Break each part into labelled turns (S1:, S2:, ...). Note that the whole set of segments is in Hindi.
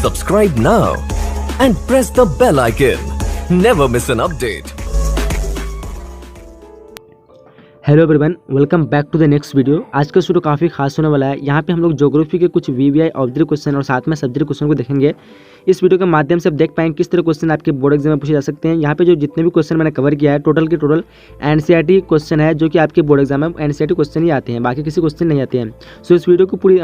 S1: Subscribe now and press the bell icon. Never miss an update.
S2: Hello everyone, welcome back to the next video. आज का वीडियो काफ़ी खास होने वाला है। यहाँ पे हम लोग ज्योग्राफी के कुछ वीवीआई ऑब्जेक्टिव क्वेश्चन और साथ में सब्जेक्ट क्वेश्चन को देखेंगे। इस वीडियो के माध्यम से आप देख पाएंगे किस तरह क्वेश्चन आपके बोर्ड एग्जाम में पूछे जा सकते हैं। यहाँ पे जो जितने भी क्वेश्चन मैंने कवर किया है टोटल के टोटल एनसीईआरटी क्वेश्चन है, जो कि आपके बोर्ड एग्जाम में एनसीईआरटी क्वेश्चन ही आते हैं, बाकी किसी क्वेश्चन नहीं आते हैं। सो इस वीडियो को पूरी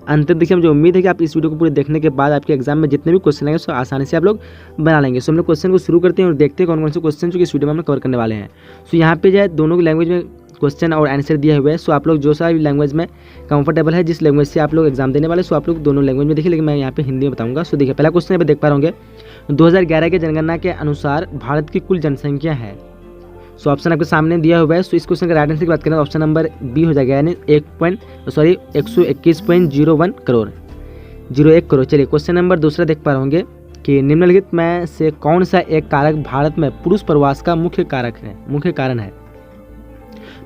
S2: अंत देखिए। मुझे उम्मीद है कि आप इस वीडियो को पूरे देखने के बाद आपके एग्जाम में जितने भी क्वेश्चन आएंगे उसको आसानी से आप लोग बना लेंगे। सो हम लोग क्वेश्चन को शुरू करते हैं और देखते हैं कौन कौन से क्वेश्चन जो कि इस वीडियो में हम कवर करने वाले हैं। सो यहाँ पे जो है दोनों की लैंग्वेज में क्वेश्चन और आंसर दिया हुआ है। सो आप लोग जो सा भी लैंग्वेज में कंफर्टेबल है, जिस लैंग्वेज से आप लोग एग्जाम देने वाले, सो आप लोग दोनों लैंग्वेज में देखिए, लेकिन मैं यहाँ पे हिंदी में बताऊंगा। सो देखिए, पहला क्वेश्चन यहाँ पे देख पा रहे होंगे, 2011 के जनगणना के अनुसार भारत की कुल जनसंख्या है। सो ऑप्शन आपके सामने दिया हुआ है। सो इस क्वेश्चन का राइट आंसर की बात करें तो ऑप्शन नंबर बी हो जाएगा, यानी 121.01 करोड़ 01 करोड़। चलिए क्वेश्चन नंबर दूसरा देख पा रहे होंगे कि निम्नलिखित में से कौन सा एक कारक भारत में पुरुष प्रवास का मुख्य कारण है।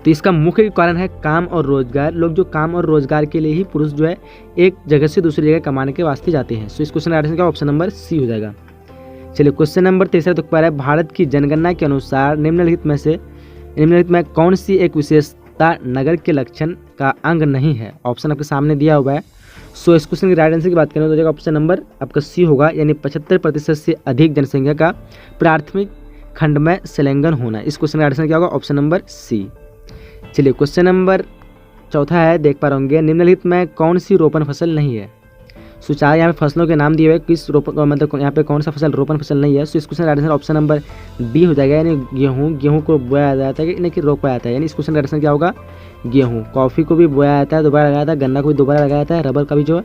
S2: तो इसका मुख्य कारण है काम और रोजगार। लोग जो काम और रोजगार के लिए ही पुरुष जो है एक जगह से दूसरी जगह कमाने के वास्ते जाते हैं। सो इस क्वेश्चन का राइट आंसर का ऑप्शन नंबर सी हो जाएगा। चलिए क्वेश्चन नंबर तीसरा देख पा रहे हैं, भारत की जनगणना के अनुसार निम्नलिखित में कौन सी एक विशेषता नगर के लक्षण का अंग नहीं है। ऑप्शन आपके सामने दिया हुआ है। सो इस क्वेश्चन के राइट आंसर की बात करें तो ऑप्शन नंबर आपका सी होगा, यानी 75% से अधिक जनसंख्या का प्राथमिक खंड में संलग्न होना। इस क्वेश्चन का राइट आंसर क्या होगा, ऑप्शन नंबर सी। चलिए क्वेश्चन नंबर चौथा है, देख पा रहे होंगे, निम्नलिखित में कौन सी रोपण फसल नहीं है। सो चार यहाँ पे फसलों के नाम दिए हुए, किस रोपण मतलब यहाँ पे कौन सा फसल रोपण फसल नहीं है। सो इस क्वेश्चन का आंसर ऑप्शन नंबर बी हो जाएगा, यानी गेहूँ को बोया जाता है कि रोपा जाता है, यानी इस क्वेश्चन का आंसर क्या होगा, गेहूँ। कॉफ़ी को भी बोया जाता है, दोबारा लगाया जाता है, गन्ना को भी दोबारा लगाया जाता है, रबर का भी जो है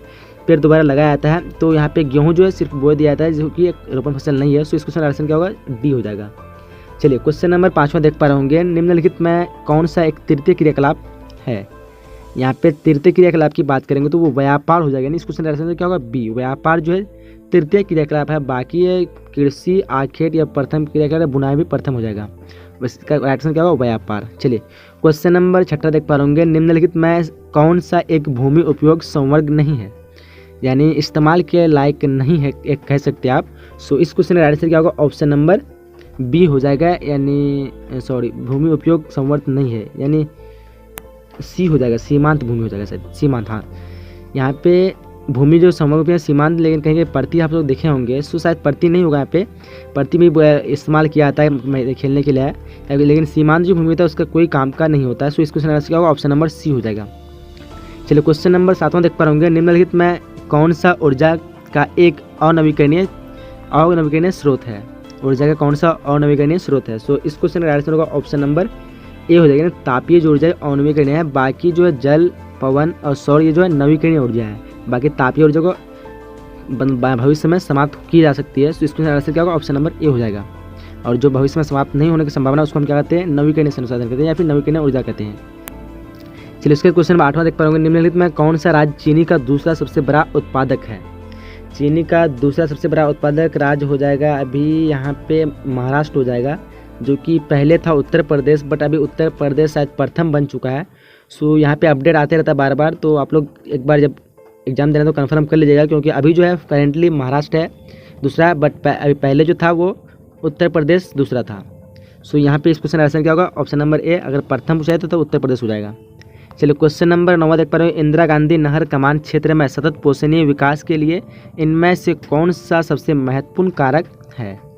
S2: पेड़ दोबारा लगाया जाता है। तो यहाँ पे गेहूँ जो है सिर्फ बोया दिया जाता है, जो कि एक रोपण फसल नहीं है। सो इस क्वेश्चन का आंसर क्या होगा, डी हो जाएगा। चलिए क्वेश्चन नंबर 5वां देख पा रहे होंगे, निम्नलिखित में कौन सा एक तृतीय क्रियाकलाप है। यहाँ पे तृतीय क्रियाकलाप की बात करेंगे तो वो व्यापार हो जाएगा। इस क्वेश्चन का आंसर क्या होगा, बी। व्यापार जो है तृतीय क्रियाकलाप है, बाकी ये कृषि, आखेट या प्रथम क्रियाकलाप, बुनाई भी प्रथम हो जाएगा। बस इसका आंसर क्या होगा, व्यापार। चलिए क्वेश्चन नंबर 6 देख पा रहे होंगे, निम्नलिखित में कौन सा एक भूमि उपयोग संवर्ग नहीं है, यानी इस्तेमाल के लायक नहीं है, एक कह सकते हैं आप। सो इस क्वेश्चन का आंसर क्या होगा, ऑप्शन नंबर बी हो जाएगा, यानी भूमि उपयोग संवर्ग नहीं है, यानी सी हो जाएगा, सीमांत भूमि हो जाएगा शायद, सीमांत। हाँ, यहाँ पे भूमि जो संवर्ग है सीमांत, लेकिन कहीं प्रति आप लोग देखे होंगे। सो शायद प्रति नहीं होगा, यहाँ पे प्रति भी इस्तेमाल किया जाता है खेलने के लिए, लेकिन सीमांत जो भूमि होता है उसका कोई काम का नहीं होता है। सो इस क्वेश्चन आंसर क्या होगा, ऑप्शन नंबर सी हो जाएगा। चलिए क्वेश्चन नंबर 7वां देख पा रहे होंगे, निम्नलिखित में कौन सा ऊर्जा का एक अनवीकरणीय स्रोत है। ऊर्जा का कौन सा अनवीकरणीय स्रोत है। सो इस क्वेश्चन का आंसर होगा ऑप्शन नंबर ए हो जाएगा, तापीय जो ऊर्जा है अनवीकरणीय है, बाकी जो है जल, पवन और सौर ये जो है नवीकरणीय ऊर्जा है। बाकी तापीय ऊर्जा को भविष्य में समाप्त की जा सकती है। तो इसका आंसर क्या होगा, ऑप्शन नंबर ए हो जाएगा। और जो भविष्य में समाप्त नहीं होने की संभावना उसको हम क्या कहते हैं, नवीकरणीय संसाधन कहते हैं या फिर नवीकरणीय ऊर्जा कहते हैं। चलिए इसके क्वेश्चन नंबर 8वां देख पा रहे होंगे, निम्नलिखित में कौन सा राज्य चीनी का दूसरा सबसे बड़ा उत्पादक है। चीनी का दूसरा सबसे बड़ा उत्पादक राज्य हो जाएगा अभी यहाँ पे महाराष्ट्र हो जाएगा, जो कि पहले था उत्तर प्रदेश, बट अभी उत्तर प्रदेश शायद प्रथम बन चुका है। सो यहाँ पे अपडेट आते रहता है बार बार, तो आप लोग एक बार जब एग्जाम देना तो कंफर्म कर लीजिएगा, क्योंकि अभी जो है करेंटली महाराष्ट्र है दूसरा, बट अभी पहले जो था वो उत्तर प्रदेश दूसरा था। सो यहाँ पे इस क्वेश्चन आंसर क्या होगा, ऑप्शन नंबर ए। अगर प्रथम पूछा है तो उत्तर प्रदेश हो जाएगा। चलिए क्वेश्चन नंबर 9 देख पा रहे हो, इंदिरा गांधी नहर कमान क्षेत्र में सतत पोषणीय विकास के लिए इनमें से कौन सा सबसे महत्वपूर्ण कारक है।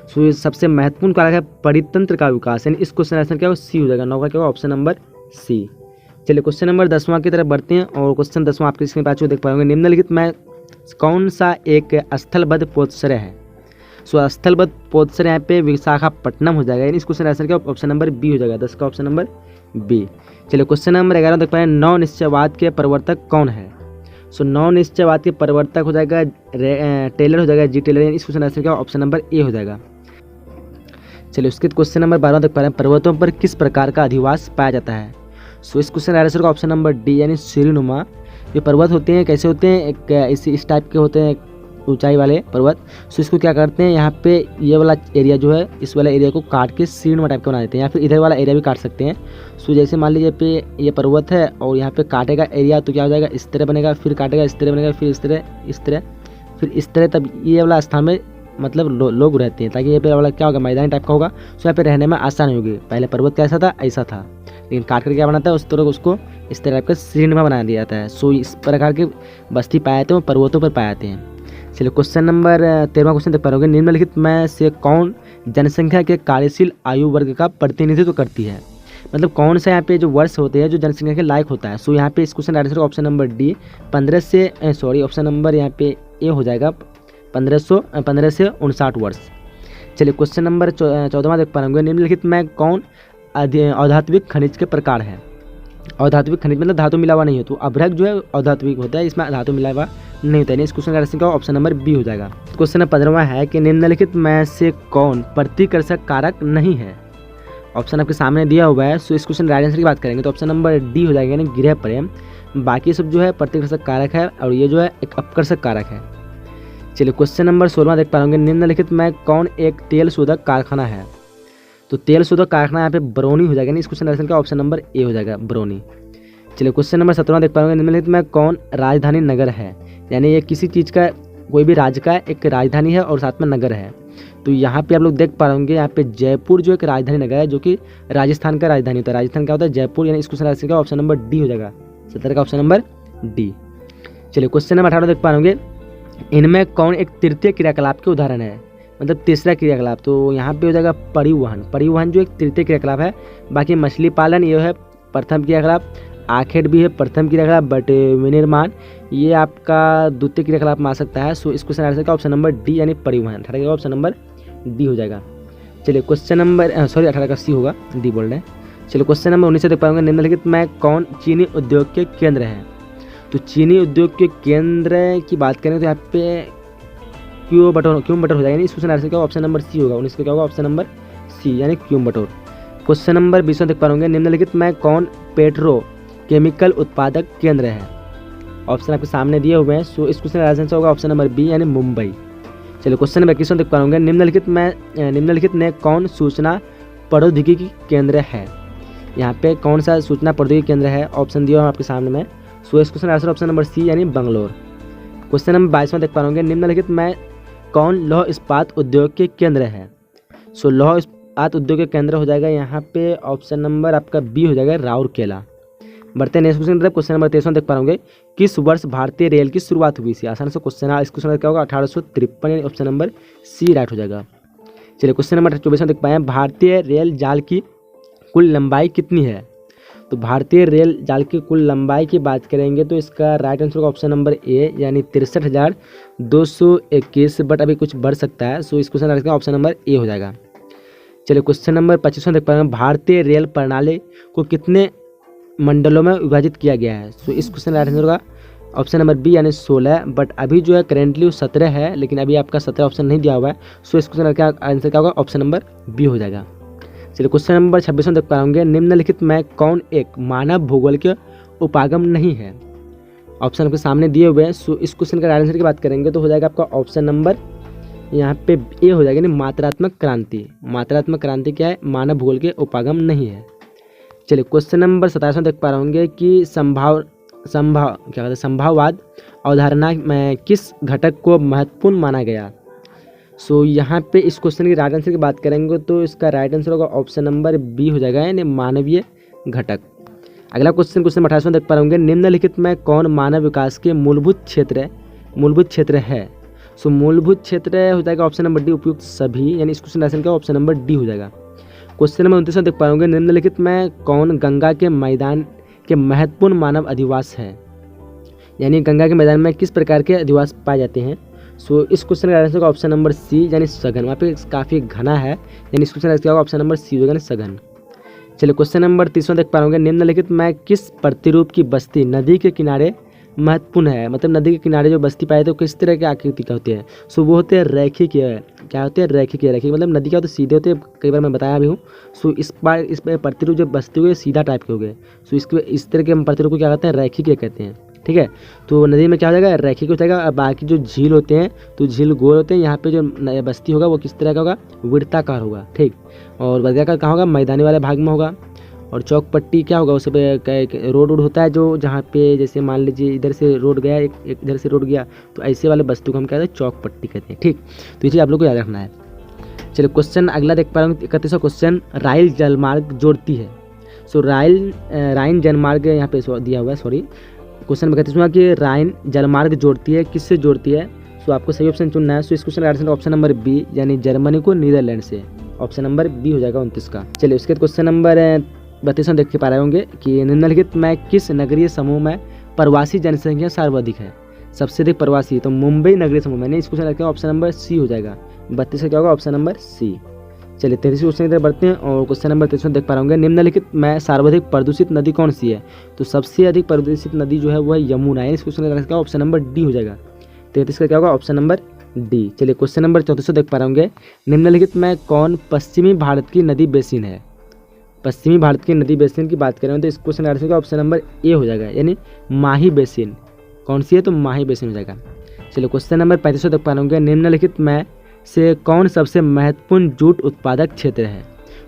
S2: सो सबसे महत्वपूर्ण कारक है परितंत्र का विकास, यानी इस क्वेश्चन आंसर क्या होगा, सी हो जाएगा। 9 का क्या होगा, ऑप्शन नंबर सी। चलिए क्वेश्चन नंबर 10वां की तरफ बढ़ते हैं, और क्वेश्चन 10वां आपके स्क्रीन पर देख पाएंगे, निम्नलिखित में कौन सा एक स्थलबद्ध पोतश्रय है। सो स्थलबद्ध पोतश्रय यहाँ पे विशाखापट्टनम हो जाएगा, यानी इस क्वेश्चन आंसर क्या ऑप्शन नंबर बी हो जाएगा। 10 का ऑप्शन नंबर बी। चलिए क्वेश्चन नंबर 11 देख पाए, नौ निश्चयवाद के प्रवर्तक कौन है। सो नौ निश्चयवाद के प्रवर्तक हो जाएगा टेलर हो जाएगा, जी टेलर, यानी इस क्वेश्चन आंसर क्या ऑप्शन नंबर ए हो जाएगा। चलिए उसके क्वेश्चन नंबर 12 देख पा रहे हैं, पर्वतों पर किस प्रकार का अधिवास पाया जाता है। सो इस क्वेश्चन आंसर का ऑप्शन नंबर डी, यानी सीढ़ीनुमा। ये पर्वत होते हैं कैसे होते हैं, एक इस टाइप के होते हैं, ऊंचाई वाले पर्वत। सो इसको क्या करते हैं, यहाँ पे ये वाला एरिया जो है, इस वाला एरिया को काट के सीढ़ीनुमा टाइप का बना देते हैं, या फिर इधर वाला एरिया भी काट सकते हैं। सो जैसे मान लीजिए पे ये पर्वत है और यहाँ पे काटेगा एरिया तो क्या हो जाएगा, इस तरह बनेगा, फिर काटेगा इस तरह बनेगा, फिर इस तरह फिर इस तरह तब ये वाला स्थान में मतलब लोग रहते हैं, ताकि ये पे वाला क्या होगा, मैदानी टाइप का होगा, सो यहाँ पे रहने में आसानी होगी। पहले पर्वत कैसा था, ऐसा था, लेकिन काट कर क्या बनाता है उस तरह उसको इस तरह का श्रेणीमा बना दिया जाता है। सो इस प्रकार के बस्ती पाए जाते हैं, वो पर्वतों पर पाए जाते हैं। चलिए क्वेश्चन नंबर 13वां क्वेश्चन देख पा रहे होंगे, निम्नलिखित में से कौन जनसंख्या के कार्यशील आयु वर्ग का प्रतिनिधित्व करती है। मतलब कौन सा यहाँ पे जो वर्ष होते हैं जो जनसंख्या के लायक होता है। सो यहाँ पे इस क्वेश्चन का आंसर ऑप्शन नंबर डी 15 से ऑप्शन नंबर यहाँ पे ए हो जाएगा 15 से 59 वर्ष। चलिए क्वेश्चन नंबर 14वां देख पा रहे होंगे, निम्नलिखित में कौन अधात्विक खनिज के प्रकार है। अधात्विक खनिज मतलब धातु मिला हुआ नहीं हो, तो अभ्रक जो है अधात्विक होता है, इसमें धातु मिला हुआ नहीं होता है। इस क्वेश्चन का आंसर ऑप्शन नंबर बी हो जाएगा। क्वेश्चन नंबर 15वां है कि निम्नलिखित में से कौन प्रतिकर्षक कारक नहीं है। ऑप्शन आपके सामने दिया हुआ है। सो इस क्वेश्चन राइट आंसर की बात करेंगे तो ऑप्शन नंबर डी हो जाएगा, यानी गृह प्रेम। बाकी सब जो है प्रतिकर्षक कारक है और ये जो है एक अपकर्षक कारक है। चलिए क्वेश्चन नंबर 16वां देख पा रहे होंगे, निम्नलिखित में कौन एक तेल शोधक कारखाना है। तो तेल शोधक कारखाना यहाँ पे बरौनी हो जाएगा, इस क्वेश्चन आंसर का ऑप्शन नंबर ए हो जाएगा, बरौनी। चलिए क्वेश्चन नंबर 17वां देख पा रहे होंगे, निम्नलिखित में कौन राजधानी नगर है। यानी ये किसी चीज़ का कोई भी राज्य का एक राजधानी है और साथ में नगर है। तो यहाँ पे आप लोग देख पा रहे होंगे, यहाँ पे जयपुर जो एक राजधानी नगर है जो कि राजस्थान का राजधानी होता है। राजस्थान क्या होता है, जयपुर, यानी इस क्वेश्चन आंसर का ऑप्शन नंबर डी हो जाएगा, 17 का ऑप्शन नंबर डी। चलिए क्वेश्चन नंबर 18 देख पा रहे होंगे, इनमें कौन एक तृतीय क्रियाकलाप के उदाहरण है। मतलब तीसरा क्रियाकलाप, तो यहाँ पे हो जाएगा परिवहन। परिवहन जो एक तृतीय क्रियाकलाप है। बाकी मछली पालन ये है प्रथम क्रियाकलाप, आखेट भी है प्रथम क्रियाकलाप, बट विनिर्माण ये आपका द्वितीय क्रियाकलाप में आ सकता है। सो इस क्वेश्चन आंसर का ऑप्शन नंबर डी यानी परिवहन, 18 का ऑप्शन नंबर डी हो जाएगा। चलिए क्वेश्चन नंबर 18 का सी होगा, डी बोल रहे हैं। चलिए क्वेश्चन नंबर 19 देख पाएंगे, निम्नलिखित में कौन चीनी उद्योग के केंद्र है। तो चीनी उद्योग के केंद्र की बात करें तो यहाँ पे क्यों बटर हो जाएगा, इस क्वेश्चन आंसर का ऑप्शन नंबर सी होगा। 19 का क्या होगा, ऑप्शन नंबर सी यानी क्यों बटोर। क्वेश्चन नंबर 20 देख पा रहे होंगे, निम्नलिखित में कौन पेट्रो केमिकल उत्पादक केंद्र है। ऑप्शन आपके सामने दिए हुए हैं। सो इस क्वेश्चन का आंसर होगा ऑप्शन नंबर बी यानी मुंबई। चलिए क्वेश्चन नंबर 21 देख पा रहे होंगे, निम्नलिखित में कौन सूचना प्रौद्योगिकी केंद्र है। यहाँ पे कौन सा सूचना प्रौद्योगिकी केंद्र है, ऑप्शन दिया हुआ आपके सामने में। सो इस question answer option number C यानी बंगलोर। क्वेश्चन नंबर 22 देख पा रहे होंगे, निम्नलिखित में कौन लौह इस्पात उद्योग के केंद्र है। सो लौह इस्पात उद्योग के केंद्र हो जाएगा यहाँ पे ऑप्शन नंबर आपका बी हो जाएगा, राउरकेला। बढ़ते हैं नेक्स्ट क्वेश्चन की तरफ। क्वेश्चन नंबर 23 देख पा रहे होंगे, किस वर्ष भारतीय रेल की शुरुआत हुई थी। आसान से क्वेश्चन है, इस क्वेश्चन क्या होगा 1853 यानी ऑप्शन नंबर सी राइट हो जाएगा। चलिए क्वेश्चन नंबर 24 देख पाए, भारतीय रेल जाल की कुल लंबाई कितनी है। तो भारतीय रेल जाल की कुल लंबाई की बात करेंगे तो इसका राइट आंसर होगा ऑप्शन नंबर ए यानी 63,221, बट अभी कुछ बढ़ सकता है। सो इस क्वेश्चन का ऑप्शन नंबर ए हो जाएगा। चलिए क्वेश्चन नंबर 25 देख पा रहे हैं, भारतीय रेल प्रणाली को कितने मंडलों में विभाजित किया गया है। सो इस क्वेश्चन का आंसर होगा ऑप्शन नंबर बी यानी 16, बट अभी जो है करेंटली 17 है, लेकिन अभी आपका 17 ऑप्शन नहीं दिया हुआ है। सो इस क्वेश्चन का आंसर क्या होगा, ऑप्शन नंबर बी हो जाएगा। चलिए क्वेश्चन नंबर 26 देख पा होंगे, निम्नलिखित में कौन एक मानव भूगोल के उपागम नहीं है। ऑप्शन आपके सामने दिए हुए हैं। सो इस क्वेश्चन का आंसर की बात करेंगे तो हो जाएगा आपका ऑप्शन नंबर यहाँ पे ए हो जाएगा, यानी मात्रात्मक क्रांति। मात्रात्मक क्रांति क्या है, मानव भूगोल के उपागम नहीं है। चलिए क्वेश्चन नंबर 27 देख पा रहे होंगे कि संभाववाद अवधारणा में किस घटक को महत्वपूर्ण माना गया। सो यहाँ पे इस क्वेश्चन की राइट आंसर की बात करेंगे तो इसका राइट आंसर होगा ऑप्शन नंबर बी हो जाएगा, यानी मानवीय घटक। अगला क्वेश्चन नंबर 28 देख पा रहे होंगे, निम्नलिखित में कौन मानव विकास के मूलभूत क्षेत्र है। सो मूलभूत क्षेत्र हो जाएगा ऑप्शन नंबर डी उपयुक्त सभी, यानी इस क्वेश्चन आंसर का ऑप्शन नंबर डी हो जाएगा। क्वेश्चन नंबर 29 देख पा रहे होंगे, निम्नलिखित में कौन गंगा के मैदान के महत्वपूर्ण मानव अधिवास है। यानी गंगा के मैदान में किस प्रकार के अधिवास पाए जाते हैं। सो इस क्वेश्चन का आंसर का ऑप्शन नंबर सी यानी सघन। वहाँ पे काफ़ी घना है, यानी इस क्वेश्चन का ऑप्शन नंबर सी होगा, सघन। चलिए क्वेश्चन नंबर 30 देख पा रहे होंगे, निम्नलिखित में किस प्रतिरूप की बस्ती नदी के किनारे महत्वपूर्ण है। मतलब नदी के किनारे जो बस्ती पाए तो किस तरह की आकृति का होती है। सो वो होते हैं रैखिक। क्या होते हैं, रैखिक। मतलब नदी क्या होते सीधे होते हैं, कई बार मैं बताया भी हूँ। सो इस प्रतिरूप जो बस्ती हुई सीधा टाइप के हो गए। सो इस तरह के प्रतिरूप को क्या कहते हैं, रैखिक कहते हैं। ठीक है, तो नदी में क्या हो जाएगा, रैखिक हो जाएगा। बाकी जो झील होते हैं तो झील गोल होते हैं। यहाँ पे जो बस्ती होगा वो किस तरह का होगा, वृत्ताकार होगा। ठीक, और वर्गाकार कहाँ होगा, मैदानी वाले भाग में होगा। और चौक पट्टी क्या होगा, उस पर रोड होता है जो जहाँ पे जैसे मान लीजिए इधर से रोड गया, एक इधर से रोड गया, तो ऐसे वाले वस्तु को हम कहते हैं चौक पट्टी कहते हैं। ठीक, तो ये चीज़ आप लोग को याद रखना है। चलिए क्वेश्चन अगला देख पा रहे हैं 31वां क्वेश्चन, राइल जलमार्ग जोड़ती है। सो राइन जलमार्ग यहाँ पे दिया हुआ है, सॉरी क्वेश्चन में 31वां कि राइन जलमार्ग जोड़ती है, किससे जोड़ती है। सो आपको सही ऑप्शन चुनना है। सो इस क्वेश्चन का आंसर ऑप्शन नंबर बी, यानी जर्मनी को नीदरलैंड से, ऑप्शन नंबर बी हो जाएगा 29 का। चलिए उसके बाद क्वेश्चन नंबर 32 देख के पा रहे होंगे कि निम्नलिखित में किस नगरीय समूह में प्रवासी जनसंख्या सर्वाधिक है, सबसे अधिक प्रवासी, तो मुंबई नगरीय समूह में। इस क्वेश्चन रखते हैं ऑप्शन नंबर सी हो जाएगा। 32 का क्या होगा, ऑप्शन नंबर सी। चलिए 33 क्वेश्चन की तरफ बढ़ते हैं और क्वेश्चन नंबर 33 देख पा रहे होंगे, निम्नलिखित में सर्वाधिक प्रदूषित नदी कौन सी है, तो सबसे अधिक प्रदूषित नदी जो है वो है यमुना है। इस क्वेश्चन का ऑप्शन नंबर डी हो जाएगा। 33 का क्या होगा, ऑप्शन नंबर डी। चलिए क्वेश्चन नंबर 34 देख पा रहे होंगे, निम्नलिखित में कौन पश्चिमी भारत की नदी बेसिन है। पश्चिमी भारत की नदी बेसिन की बात करें तो इस क्वेश्चन का आंसर का ऑप्शन नंबर ए हो जाएगा, यानी माही बेसिन। कौन सी है, तो माही बेसिन हो जाएगा। चलिए क्वेश्चन नंबर 35 देख पा रहे होंगे, निम्नलिखित में से कौन सबसे महत्वपूर्ण जूट उत्पादक क्षेत्र है,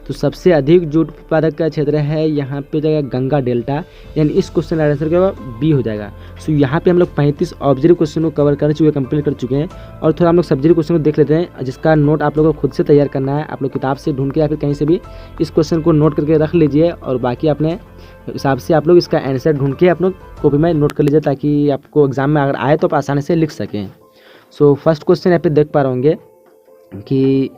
S2: तो सबसे अधिक जूट उत्पादक का क्षेत्र है यहाँ पे जाएगा गंगा डेल्टा, यानी इस क्वेश्चन का आंसर क्या होगा, बी हो जाएगा। सो यहाँ पे हम लोग 35 ऑब्जेक्टिव क्वेश्चन को कवर कर चुके हैं, कंप्लीट कर चुके हैं। और थोड़ा हम लोग सब्जेक्टिव क्वेश्चन को देख लेते हैं, जिसका नोट आप लोगों को खुद से तैयार करना है। आप लोग किताब से ढूंढ के या फिर कहीं से भी इस क्वेश्चन को नोट करके रख लीजिए, और बाकी अपने हिसाब से आप लोग इसका आंसर ढूंढ के आप लोग कॉपी में नोट कर लीजिए, ताकि आपको एग्जाम में अगर आए तो आप आसानी से लिख सकें। सो फर्स्ट क्वेश्चन यहाँ पे देख पा रहे होंगे कि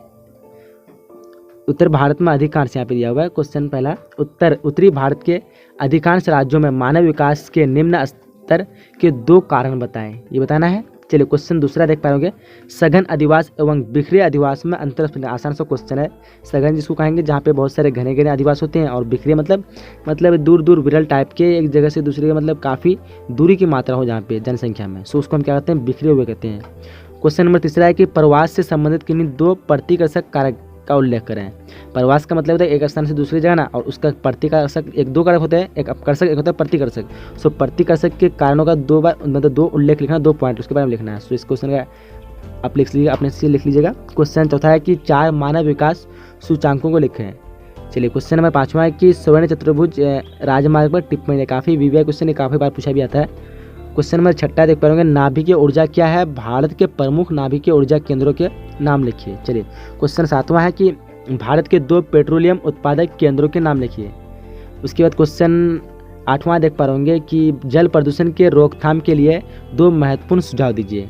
S2: उत्तर भारत में अधिकांश, यहाँ पे दिया हुआ है क्वेश्चन पहला, उत्तरी भारत के अधिकांश राज्यों में मानव विकास के निम्न स्तर के 2 कारण बताएं, ये बताना है। चलिए क्वेश्चन दूसरा देख पाओगे, सघन अधिवास एवं बिखरे अधिवास में अंतर। आसान सा क्वेश्चन है। सघन जिसको कहेंगे जहाँ पे बहुत सारे घने घने अधिवास होते हैं, और बिखरे मतलब दूर दूर विरल टाइप के, एक जगह से दूसरी जगह मतलब काफ़ी दूरी की मात्रा हो जहाँ पे जनसंख्या में, सो उसको हम क्या कहते हैं, बिखरे हुए कहते हैं। क्वेश्चन नंबर तीसरा है कि प्रवास से संबंधित किन्हीं 2 प्रतिकर्षक कारक का उल्लेख करें। प्रवास का मतलब होता है एक स्थान से दूसरी जगह ना, और उसका प्रतिकर्षक 2 कारक होते हैं, एक अपकर्षक एक होता है प्रतिकर्षक। सो प्रतिकर्षक के कारणों का 2 बार मतलब 2 उल्लेख लिखना, 2 पॉइंट उसके बारे में लिखना है। सो इस क्वेश्चन का आप लिख लीजिएगा, अपने से लिख लीजिएगा। क्वेश्चन चौथा है कि 4 मानव विकास सूचांकों को लिखें। चलिए क्वेश्चन नंबर 5वां है कि स्वर्ण चतुर्भुज राजमार्ग पर टिप्पणी, काफ़ी वीवीआई क्वेश्चन है, काफ़ी बार पूछा भी आता है। क्वेश्चन नंबर 6 देख पाएंगे, नाभिकीय ऊर्जा क्या है, भारत के प्रमुख नाभिकीय ऊर्जा केंद्रों के नाम लिखिए। चलिए क्वेश्चन 7वां है कि भारत के 2 पेट्रोलियम उत्पादक केंद्रों के नाम लिखिए। उसके बाद क्वेश्चन 8वां देख पा रहे कि जल प्रदूषण के रोकथाम के लिए 2 महत्वपूर्ण सुझाव दीजिए।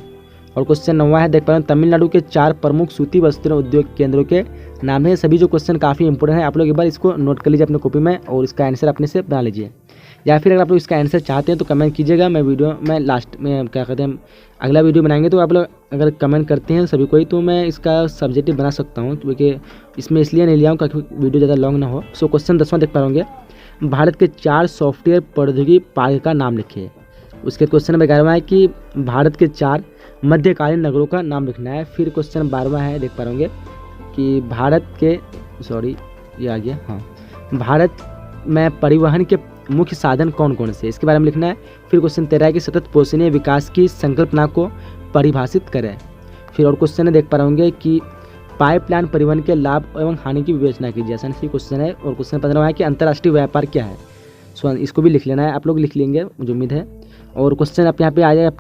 S2: और क्वेश्चन 9वां है देख पा रहे हैं, तमिलनाडु के 4 प्रमुख सूती वस्त्र उद्योग केंद्रों के नाम है। सभी जो क्वेश्चन काफ़ी इंपॉर्टेंट है, आप लोग एक बार इसको नोट कर लीजिए अपने कॉपी में, और इसका आंसर अपने से बना लीजिए। या फिर अगर आप लोग इसका आंसर चाहते हैं तो कमेंट कीजिएगा, मैं वीडियो में लास्ट में क्या कहते हैं अगला वीडियो बनाएंगे तो आप लोग अगर कमेंट करते हैं सभी कोई, तो मैं इसका सब्जेक्टिव बना सकता हूँ, क्योंकि इसमें इसलिए नहीं लिया हूँ क्योंकि वीडियो ज़्यादा लॉन्ग ना हो। सो क्वेश्चन 10वां देख पा होंगे, भारत के 4 सॉफ्टवेयर प्रौद्योगिकी पार्क का नाम लिखिए। उसके क्वेश्चन नंबर 11वां है कि भारत के 4 मध्यकालीन नगरों का नाम लिखना है। फिर क्वेश्चन 12वां है देख पा होंगे कि भारत के ये आ गया, हाँ, भारत में परिवहन के मुख्य साधन कौन कौन से, इसके बारे में लिखना है। फिर क्वेश्चन 13 है कि सतत पोषणीय विकास की संकल्पना को परिभाषित करें। फिर और क्वेश्चन देख पा होंगे कि पाइपलाइन परिवहन के लाभ एवं हानि की विवेचना कीजिए। आसान सी क्वेश्चन है। और क्वेश्चन 15 है कि अंतर्राष्ट्रीय व्यापार क्या है। सो इसको भी लिख लेना है, आप लोग लिख लेंगे मुझे उम्मीद है। और क्वेश्चन आप यहाँ पे आ जाएगा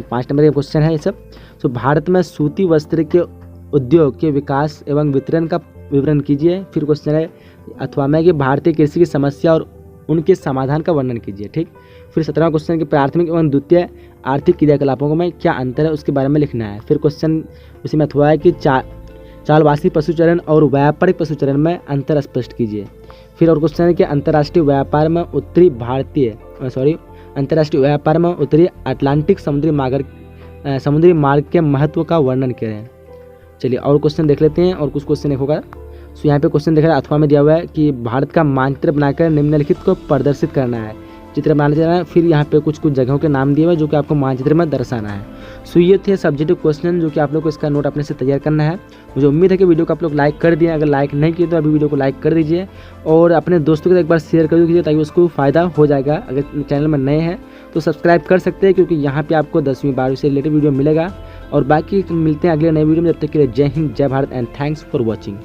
S2: 5 नंबर का क्वेश्चन है ये सब। सो भारत में सूती वस्त्र के उद्योग के विकास एवं वितरण का विवरण कीजिए। फिर क्वेश्चन है अथवा में कि भारतीय कृषि की समस्या और उनके समाधान का वर्णन कीजिए। ठीक। फिर 17वां क्वेश्चन कि प्राथमिक एवं द्वितीय आर्थिक क्रियाकलापों में क्या अंतर है उसके बारे में लिखना है। फिर क्वेश्चन उसी में अथवा है कि चालवासी पशुचरण और व्यापारिक पशुचरण में अंतर स्पष्ट कीजिए। फिर और क्वेश्चन है कि अंतर्राष्ट्रीय व्यापार में उत्तरी अटलांटिक समुद्री मार्ग के महत्व का वर्णन करें। चलिए और क्वेश्चन देख लेते हैं, और कुछ क्वेश्चन एक होगा। सो यहाँ पे क्वेश्चन देख रहे हैं अथवा में दिया हुआ है कि भारत का मानचित्र बनाकर निम्नलिखित को प्रदर्शित करना है। चित्र बनाना चाहिए। फिर यहाँ पे कुछ जगहों के नाम दिए हुए जो कि आपको मानचित्र में दर्शाना है। सो ये थे सब्जेक्टिव क्वेश्चन जो कि आप लोग को इसका नोट अपने से तैयार करना है। मुझे उम्मीद है कि वीडियो को आप लोग लाइक कर दिए। अगर लाइक नहीं किए तो अभी वीडियो को लाइक कर दीजिए और अपने दोस्तों को एक बार शेयर कर दीजिए ताकि उसको फ़ायदा हो जाएगा। अगर चैनल में नए हैं तो सब्सक्राइब कर सकते हैं क्योंकि यहाँ पे आपको 10वीं 12वीं से रिलेटेड वीडियो मिलेगा। और बाकी मिलते हैं अगले नए वीडियो में। जब तक के लिए जय हिंद, जय Bharat and thanks for watching.